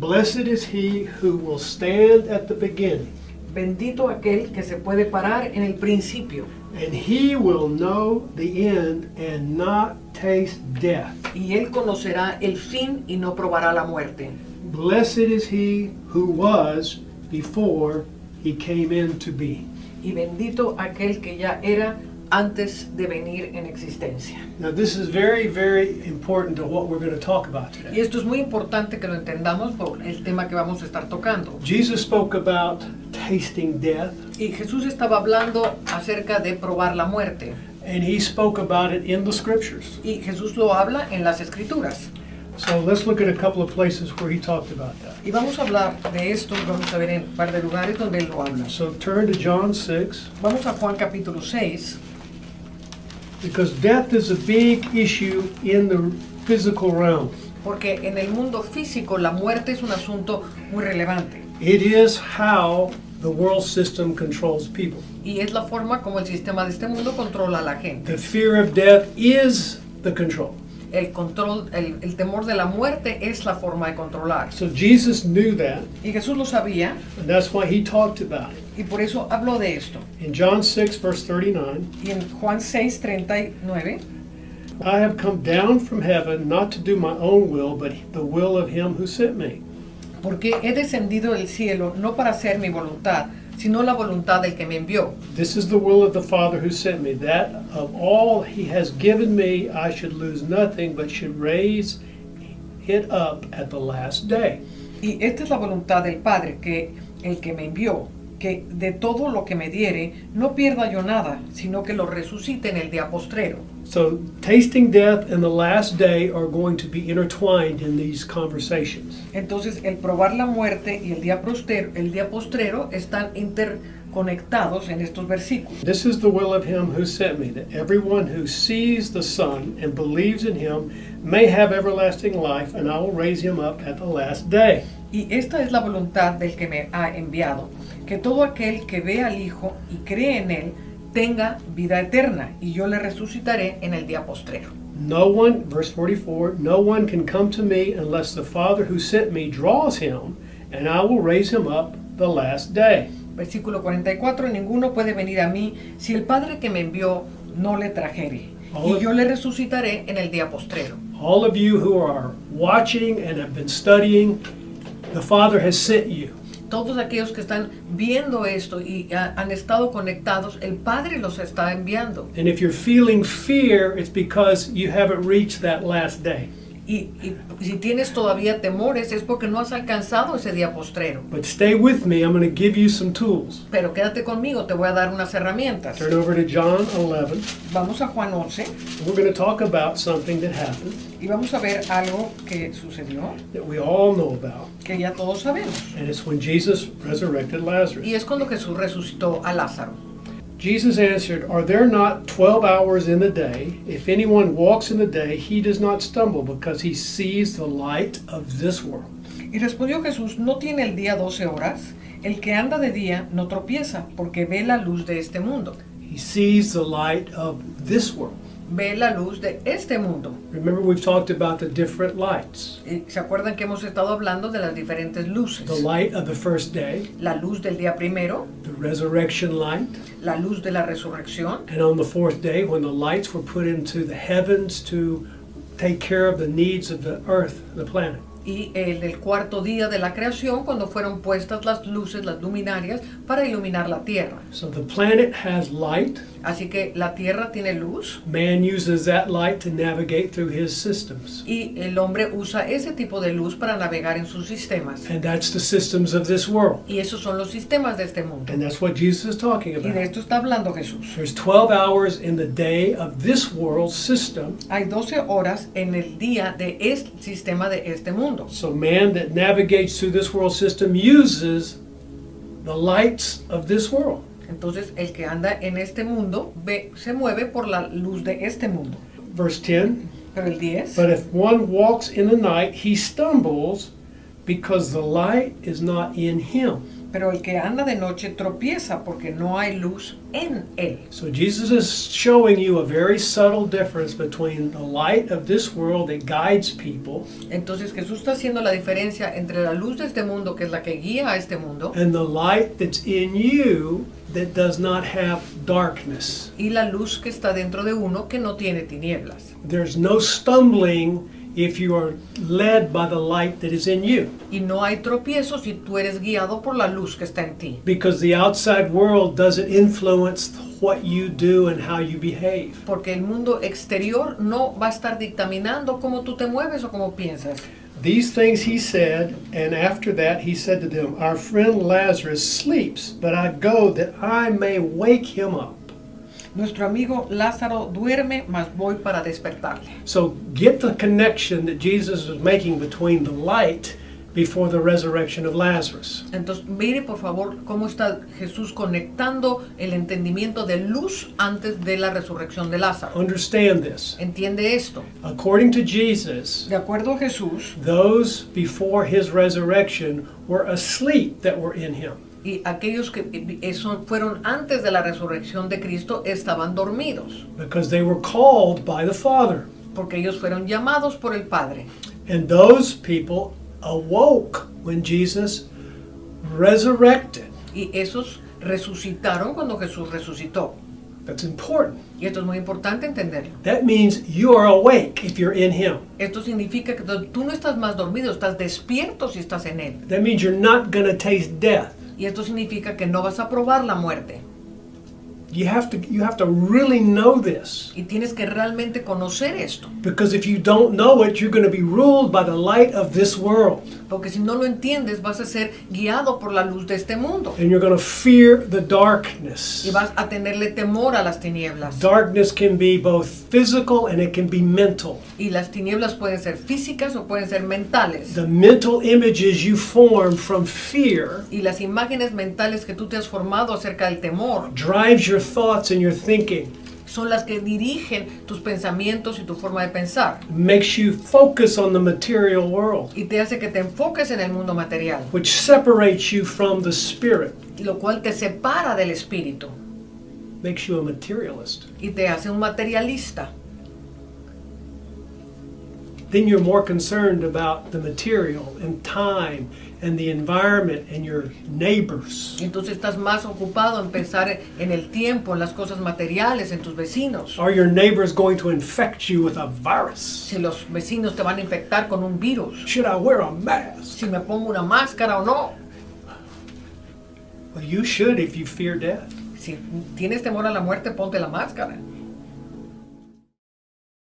Blessed is he who will stand at the beginning, Bendito aquel que se puede parar en el principio, and he will know the end and not taste death. y él conocerá el fin y no probará la muerte. Blessed is he who was before he came into being. Y bendito aquel que ya era antes de venir en existencia. Now this is very, very important to what we're going to talk about Y today. esto es muy importante que lo entendamos por el tema que vamos a estar tocando. Jesus spoke about tasting death, Y Jesús estaba hablando acerca de probar la muerte. and he spoke about it in the scriptures. Y Jesús lo habla en las Escrituras. So let's look at a couple of places where he talked about that. Y vamos a hablar de esto, vamos a ver en un par de lugares donde él lo habla. So turn to John 6, Vamos a Juan capítulo 6, because death is a big issue in the physical realm. porque en el mundo físico la muerte es un asunto muy relevante. It is how the world system controls people. Y es la forma como el sistema de este mundo controla a la gente. The fear of death is the control. El control, el temor de la muerte es la forma de controlar. So Jesus knew that, Y Jesús lo sabía, and that's why he talked about it. y por eso habló de esto. In John 6, verse 39, Y en Juan 6, 39, I have come down from heaven not to do my own will, but the will of him who sent me. porque he descendido del cielo no para hacer mi voluntad, sino la voluntad del que me envió. This is the will of the Father who sent me, that of all he has given me, I should lose nothing, but should raise it up at the last day. Y esta es la voluntad del Padre, que el que me envió, que de todo lo que me diere, no pierda yo nada, sino que lo resucite en el día postrero. So, tasting death and the last day are going to be intertwined in these conversations. Entonces, el probar la muerte y el día postrero están interconectados en estos versículos. This is the will of him who sent me, that everyone who sees the Son and believes in him may have everlasting life, and I will raise him up at the last day. Y esta es la voluntad del que me ha enviado, que todo aquel que ve al Hijo y cree en él tenga vida eterna, y yo le resucitaré en el día postrero. No one, verse 44, no one can come to me unless the Father who sent me draws him, and I will raise him up the last day. Versículo 44, ninguno puede venir a mí si el Padre que me envió no le trajere, y yo le resucitaré en el día postrero. All of you who are watching and have been studying, the Father has sent you. Todos aquellos que están viendo esto y han estado conectados, el Padre los está enviando. And if you're feeling fear, it's because you haven't reached that last day. Y si tienes todavía temores es porque no has alcanzado ese día postrero. But stay with me, I'm going to give you some tools. Pero quédate conmigo, te voy a dar unas herramientas. Turn over to John 11. Vamos a Juan 11 We're going to talk about something that happened y vamos a ver algo que sucedió, that we all know about. que ya todos sabemos. And it's when Jesus resurrected Lazarus. Y es cuando Jesús resucitó a Lázaro. Jesus answered, Are there not 12 hours in the day? If anyone walks in the day, he does not stumble because he sees the light of this world. Y respondió Jesús, ¿no tiene el día 12 horas? El que anda de día no tropieza, porque ve la luz de este mundo. He sees the light of this world. Ve la luz de este mundo. Remember, we've talked about the different lights. Y ¿se acuerdan que hemos estado hablando de las diferentes luces? The light of the first day, La luz del día primero, the resurrection light, la luz de la resurrección, and on the fourth day, when the lights were put into the heavens to take care of the needs of the earth, the planet. y el del cuarto día de la creación, cuando fueron puestas las luces, las luminarias, para iluminar la tierra. So the planet has light. Así que la tierra tiene luz Man uses that light to navigate through his systems. y el hombre usa ese tipo de luz para navegar en sus sistemas. And that's the systems of this world. Y esos son los sistemas de este mundo. And that's what Jesus is talking Y de about. esto está hablando Jesús. There's 12 hours in the day of this world system. Hay 12 horas en el día de este sistema de este mundo. So man that navigates through this world system uses the lights of this world. Entonces el que anda en este mundo se mueve por la luz de este mundo. Verse 10, Pero el 10, but if one walks in the night, he stumbles because the light is not in him. pero el que anda de noche tropieza porque no hay luz en él. So Jesus is showing you a very subtle difference between the light of this world that guides people Entonces Jesús está haciendo la diferencia entre la luz de este mundo, que es la que guía a este mundo, and the light that's in you that does not have darkness. y la luz que está dentro de uno, que no tiene tinieblas. There's no stumbling if you are led by the light that is in you, Y no hay tropiezo si tú eres guiado por la luz que está en ti. because the outside world doesn't influence what you do and how you behave. Porque el mundo exterior no va a estar dictaminando cómo tú te mueves o cómo piensas. These things he said, and after that he said to them, Our friend Lazarus sleeps, but I go that I may wake him up. Nuestro amigo Lázaro duerme, mas voy para despertarle. So get the connection that Jesus was making between the light before the resurrection of Lazarus. Entonces, mire por favor cómo está Jesús conectando el entendimiento de luz antes de la resurrección de Lázaro. Understand this. Entiende esto. According to Jesus, De acuerdo a Jesús, those before his resurrection were asleep that were in him. y aquellos que fueron antes de la resurrección de Cristo estaban dormidos, Because they were called by the Father. porque ellos fueron llamados por el Padre. And those people awoke when Jesus resurrected. Y esos resucitaron cuando Jesús resucitó. That's important. Y esto es muy importante entenderlo. That means you are awake if you're in him. Esto significa que tú no estás más dormido, estás despierto si estás en Él. That means you're not going to taste death. Y esto significa que no vas a probar la muerte. You have to really know this. Y tienes que realmente conocer esto. Because if you don't know it, you're going to be ruled by the light of this world. Porque si no lo entiendes, vas a ser guiado por la luz de este mundo. And you're going to fear the darkness. Y vas a tenerle temor a las tinieblas. Darkness can be both physical and it can be mental. Y las tinieblas pueden ser físicas o pueden ser mentales. The mental images you form from fear Y las imágenes mentales que tú te has formado acerca del temor drives your thoughts and your thinking. son las que dirigen tus pensamientos y tu forma de pensar. Makes you focus on the material world, Y te hace que te enfoques en el mundo material. which separates you from the spirit. Lo cual te separa del espíritu. Makes you a materialist. Y te hace un materialista. Then you're more concerned about the material and time and the environment and your neighbors. Y entonces estás más ocupado en pensar en el tiempo, en las cosas materiales, en tus vecinos. Are your neighbors going to infect you with a virus? Si los vecinos te van a infectar con un virus. Should I wear a mask? Si me pongo una máscara o no. Well, you should if you fear death. Si tienes temor a la muerte, ponte la máscara.